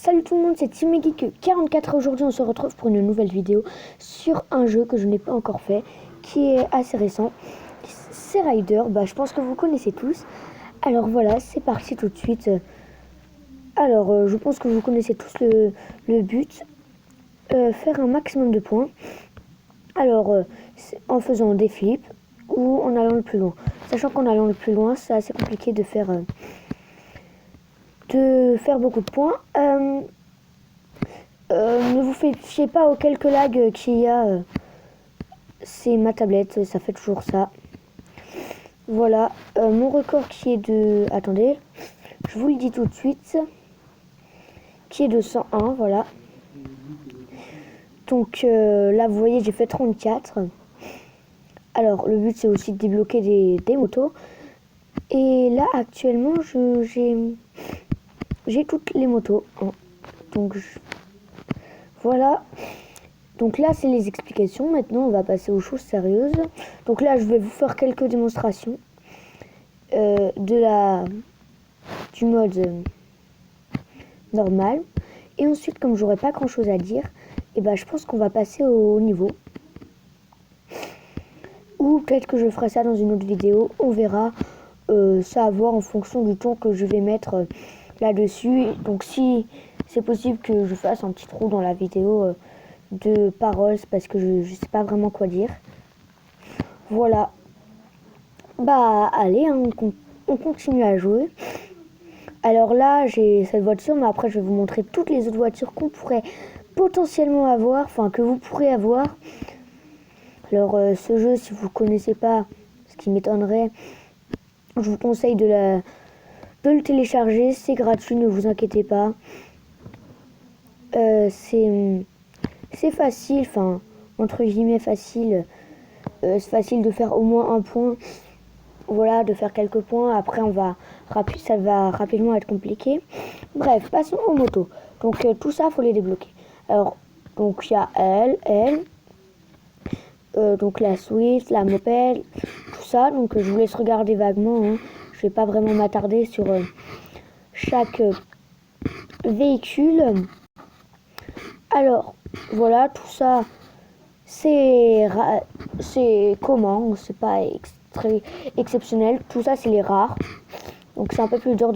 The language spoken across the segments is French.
Salut tout le monde, c'est TeamGeek44. Aujourd'hui on se retrouve pour une nouvelle vidéo sur un jeu que je n'ai pas encore fait, qui est assez récent. C'est Rider, je pense que vous connaissez tous. Alors voilà, c'est parti tout de suite. Alors je pense que vous connaissez tous le but. Faire un maximum de points. Alors en faisant des flips ou en allant le plus loin. Sachant qu'en allant le plus loin, c'est assez compliqué de faire beaucoup de points. Ne vous fiez pas aux quelques lags qu'il y a. C'est ma tablette, ça fait toujours ça. Voilà, mon record qui est de... Attendez, je vous le dis tout de suite. Qui est de 101, voilà. Donc là, vous voyez, j'ai fait 34. Alors, le but, c'est aussi de débloquer des motos. Et là, actuellement, j'ai toutes les motos. Donc, voilà. Donc là, c'est les explications. Maintenant, on va passer aux choses sérieuses. Donc là, je vais vous faire quelques démonstrations du mode normal. Et ensuite, comme j'aurai pas grand chose à dire, je pense qu'on va passer au niveau. Ou peut-être que je ferai ça dans une autre vidéo. On verra. Ça à voir en fonction du temps que je vais mettre là-dessus. Donc si c'est possible que je fasse un petit trou dans la vidéo de paroles, parce que je sais pas vraiment quoi dire. Voilà. Allez, hein, on continue à jouer. Alors là, j'ai cette voiture, mais après je vais vous montrer toutes les autres voitures qu'on pourrait potentiellement avoir, enfin que vous pourrez avoir. Alors ce jeu, si vous connaissez pas, ce qui m'étonnerait, je vous conseille de le télécharger, c'est gratuit, ne vous inquiétez pas. C'est facile, enfin entre guillemets facile. C'est facile de faire au moins un point. Voilà, de faire quelques points. Après, ça va rapidement être compliqué. Bref, passons aux motos. Donc tout ça, faut les débloquer. Alors, donc il y a elle, donc la Swift, la moped, tout ça. Donc je vous laisse regarder vaguement. Hein. Je vais pas vraiment m'attarder sur chaque véhicule. Alors, voilà, tout ça, c'est comment, c'est pas très exceptionnel. Tout ça, c'est les rares. Donc c'est un peu plus dur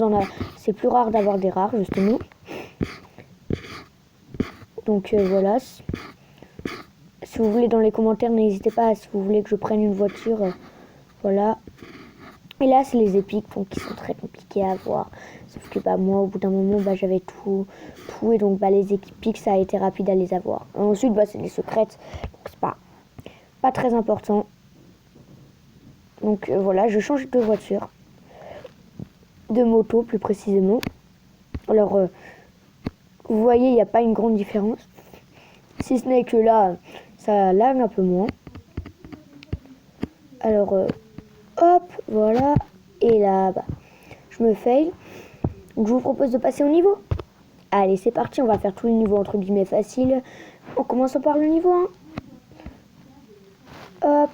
c'est plus rare d'avoir des rares, justement. Donc voilà. Si vous voulez, dans les commentaires, n'hésitez pas, si vous voulez que je prenne une voiture, voilà. Et là, c'est les épiques, donc qui sont très compliqués à avoir. Sauf que moi, au bout d'un moment, j'avais tout. Et donc, les épiques, ça a été rapide à les avoir. Et ensuite, c'est les secrètes. Donc, c'est pas très important. Donc, voilà, je change de voiture. De moto, plus précisément. Alors, vous voyez, il n'y a pas une grande différence. Si ce n'est que là, ça lag un peu moins. Alors, hop, voilà. Et là, je me fail. Donc, je vous propose de passer au niveau. Allez, c'est parti. On va faire tous les niveaux entre guillemets faciles. En commençant par le niveau 1. Hop.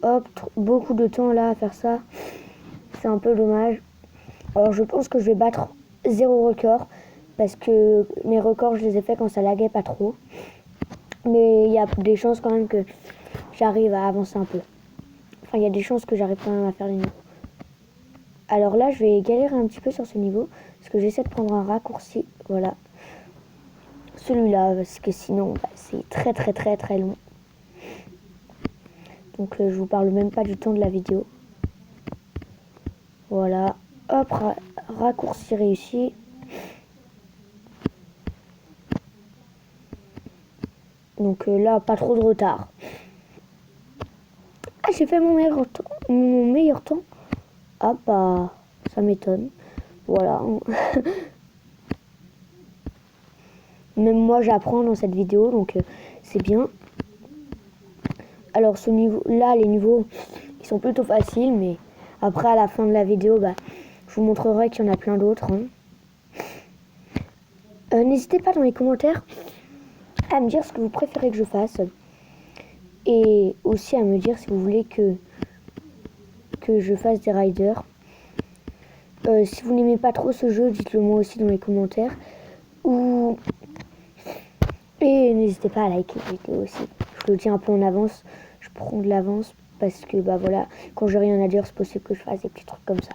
Hop, beaucoup de temps là à faire ça. C'est un peu dommage. Alors, je pense que je vais battre 0 record. Parce que mes records, je les ai fait quand ça laguait pas trop. Mais il y a des chances quand même que j'arrive à avancer un peu. Enfin, il y a des chances que j'arrive quand même à faire les niveaux. Alors là, je vais galérer un petit peu sur ce niveau. Parce que j'essaie de prendre un raccourci. Voilà. Celui-là, parce que sinon, c'est très très très très long. Donc je vous parle même pas du temps de la vidéo. Voilà. Hop, raccourci réussi. Donc là, pas trop de retard. Ah, j'ai fait mon meilleur temps. Ah ça m'étonne. Voilà. Même moi, j'apprends dans cette vidéo, donc c'est bien. Alors ce niveau-là, les niveaux, ils sont plutôt faciles, mais après, à la fin de la vidéo, je vous montrerai qu'il y en a plein d'autres. Hein. N'hésitez pas dans les commentaires à me dire ce que vous préférez que je fasse. Et aussi à me dire si vous voulez que je fasse des riders. Si vous n'aimez pas trop ce jeu, dites-le moi aussi dans les commentaires. Et n'hésitez pas à liker la vidéo aussi. Je le dis un peu en avance. Je prends de l'avance parce que bah voilà, quand j'ai rien à dire, c'est possible que je fasse des petits trucs comme ça.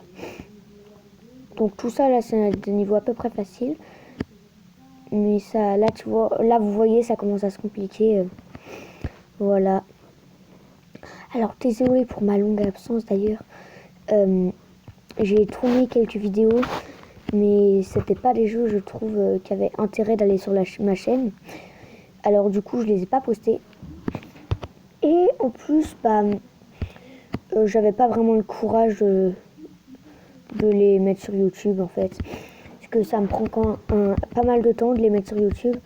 Donc tout ça là, c'est des niveaux à peu près faciles. Mais ça, là tu vois, là vous voyez, ça commence à se compliquer. Voilà. Alors désolé pour ma longue absence d'ailleurs. J'ai tourné quelques vidéos, mais c'était pas des jeux, je trouve, qui avaient intérêt d'aller sur ma chaîne. Alors du coup, je les ai pas postés. Et en plus, bah, j'avais pas vraiment le courage de les mettre sur YouTube en fait, parce que ça me prend pas mal de temps de les mettre sur YouTube.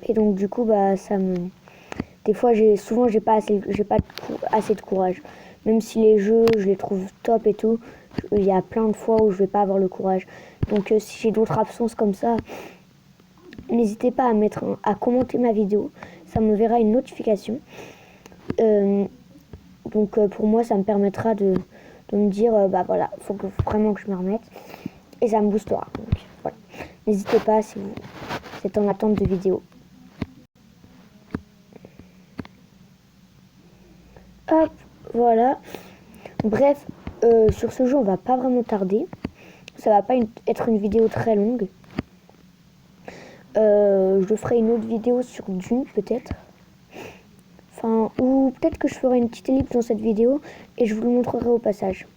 Et donc du coup, bah, des fois, j'ai pas assez de courage. Même si les jeux, je les trouve top et tout, il y a plein de fois où je vais pas avoir le courage. Donc si j'ai d'autres absences comme ça, n'hésitez pas à commenter ma vidéo. Ça me verra une notification. Donc pour moi, ça me permettra de me dire, bah voilà, faut vraiment que je me remette. Et ça me boostera. Donc voilà. N'hésitez pas si vous êtes en attente de vidéos. Hop, voilà. Bref, sur ce jeu, on va pas vraiment tarder. Ça va pas être une vidéo très longue. Je ferai une autre vidéo sur Dune, peut-être. Enfin, ou peut-être que je ferai une petite ellipse dans cette vidéo et je vous le montrerai au passage.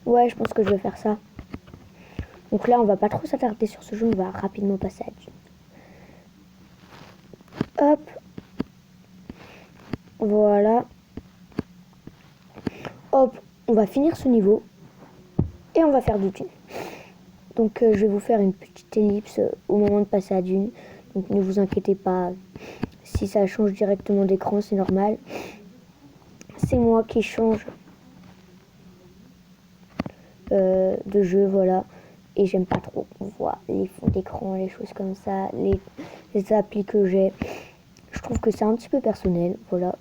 Ouais, je pense que je vais faire ça. Donc là, on va pas trop s'attarder sur ce jeu, on va rapidement passer à Dune. Hop. Voilà. Hop, on va finir ce niveau et on va faire du Dune. Donc je vais vous faire une petite ellipse au moment de passer à Dune. Donc ne vous inquiétez pas, si ça change directement d'écran, c'est normal. C'est moi qui change de jeu, voilà. Et j'aime pas trop voir les fonds d'écran, les choses comme ça, les applis que j'ai. Je trouve que c'est un petit peu personnel, voilà.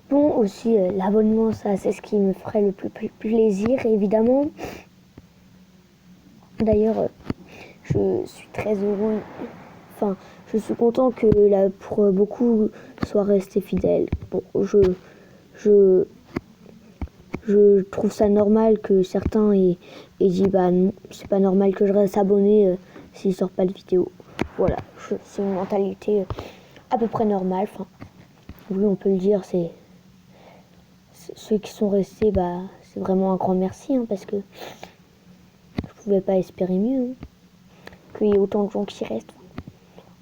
Bon, aussi, l'abonnement, ça, c'est ce qui me ferait le plus plaisir, évidemment. D'ailleurs, je suis très heureux. Enfin, je suis content que pour beaucoup soient restés fidèles. Bon, je trouve ça normal que certains aient dit bah non, c'est pas normal que je reste abonné s'il sort pas de vidéo. Voilà, c'est une mentalité à peu près normale. Enfin, oui, on peut le dire, c'est ceux qui sont restés, bah c'est vraiment un grand merci hein, parce que je pouvais pas espérer mieux qu'il y ait autant de gens qui restent.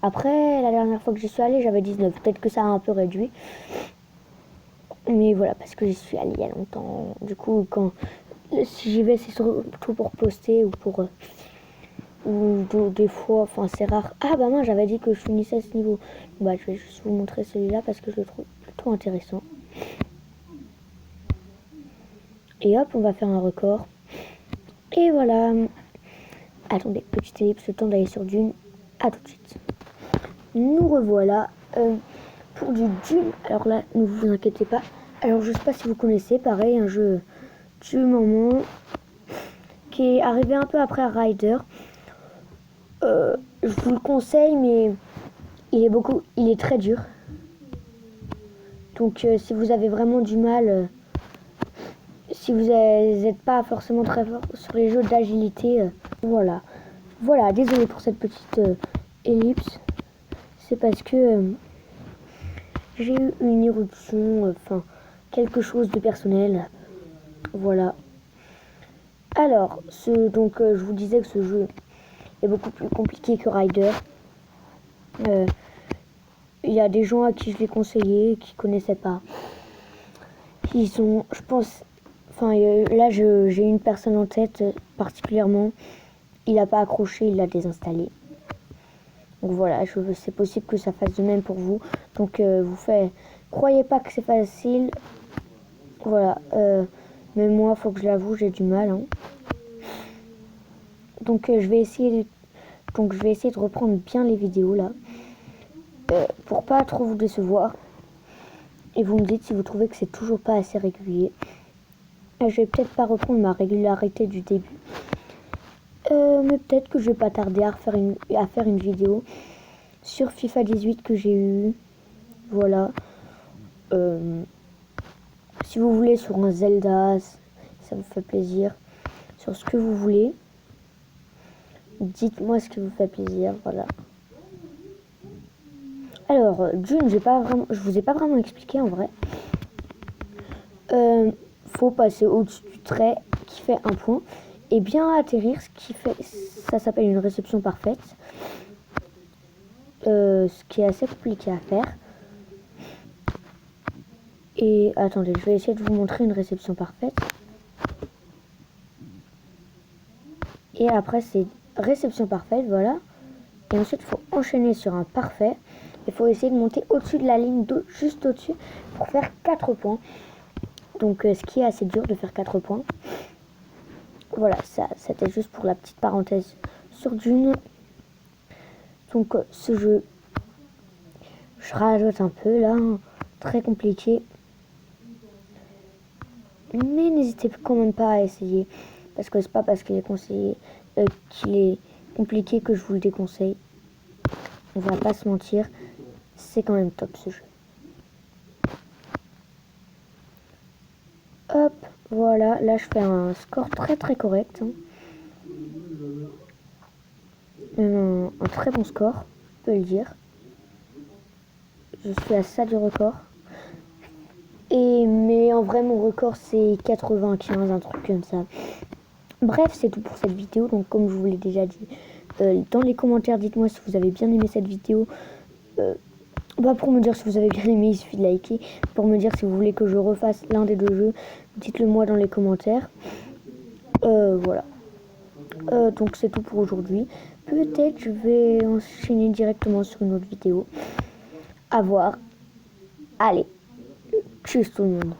Après, la dernière fois que j'y suis allée, j'avais 19. Peut-être que ça a un peu réduit. Mais voilà, parce que j'y suis allée il y a longtemps. Du coup, si j'y vais, c'est surtout pour poster ou pour... ou des fois, enfin c'est rare. Ah bah moi j'avais dit que je finissais à ce niveau. Bah je vais juste vous montrer celui-là parce que je le trouve plutôt intéressant. Et hop, on va faire un record. Et voilà. Attendez, petite ellipse, le temps d'aller sur Dune. À tout de suite. Nous revoilà pour du Dune. Alors là, ne vous inquiétez pas. Alors je sais pas si vous connaissez, pareil, un jeu du moment qui est arrivé un peu après Rider. Je vous le conseille, mais il est très dur. Donc si vous avez vraiment du mal, si vous n'êtes pas forcément très fort sur les jeux d'agilité, voilà. Voilà, désolé pour cette petite ellipse. C'est parce que j'ai eu une éruption, enfin quelque chose de personnel. Voilà. Alors, donc je vous disais que ce jeu est beaucoup plus compliqué que Rider. Il y a des gens à qui je l'ai conseillé qui connaissaient pas. Ils sont, je pense, enfin là j'ai une personne en tête particulièrement. Il n'a pas accroché, il l'a désinstallé. Donc voilà, c'est possible que ça fasse de même pour vous. Donc croyez pas que c'est facile. Voilà, même moi, faut que je l'avoue, j'ai du mal. Hein. Donc je vais essayer de reprendre bien les vidéos là, pour pas trop vous décevoir. Et vous me dites si vous trouvez que c'est toujours pas assez régulier. Je vais peut-être pas reprendre ma régularité du début. Mais peut-être que je vais pas tarder à faire une vidéo sur FIFA 18 que j'ai eu. Voilà. Si vous voulez sur un Zelda, ça vous fait plaisir. Sur ce que vous voulez. Dites-moi ce qui vous fait plaisir. Voilà. Alors, Dune, je vous ai pas vraiment expliqué en vrai. Faut passer au-dessus du trait qui fait un point et bien atterrir, ça s'appelle une réception parfaite. Ce qui est assez compliqué à faire. Et attendez, je vais essayer de vous montrer une réception parfaite. Et après c'est réception parfaite, voilà. Et ensuite il faut enchaîner sur un parfait. Il faut essayer de monter au-dessus de la ligne, juste au-dessus, pour faire 4 points. Donc ce qui est assez dur de faire 4 points. Voilà, ça c'était juste pour la petite parenthèse sur Dune. Donc ce jeu, je rajoute un peu là, très compliqué. Mais n'hésitez quand même pas à essayer. Parce que c'est pas parce qu'il est qu'il est compliqué que je vous le déconseille. On va pas se mentir, c'est quand même top ce jeu. Hop, voilà, là je fais un score très correct. Un très bon score, on peut le dire. Je suis à ça du record. Mais en vrai mon record c'est 95, un truc comme ça. Bref, c'est tout pour cette vidéo. Donc comme je vous l'ai déjà dit, dans les commentaires, dites-moi si vous avez bien aimé cette vidéo. Pour me dire si vous avez bien aimé, il suffit de liker. Pour me dire si vous voulez que je refasse l'un des deux jeux, dites-le moi dans les commentaires. Voilà. Donc c'est tout pour aujourd'hui. Peut-être je vais enchaîner directement sur une autre vidéo. À voir. Allez, tchuss tout le monde.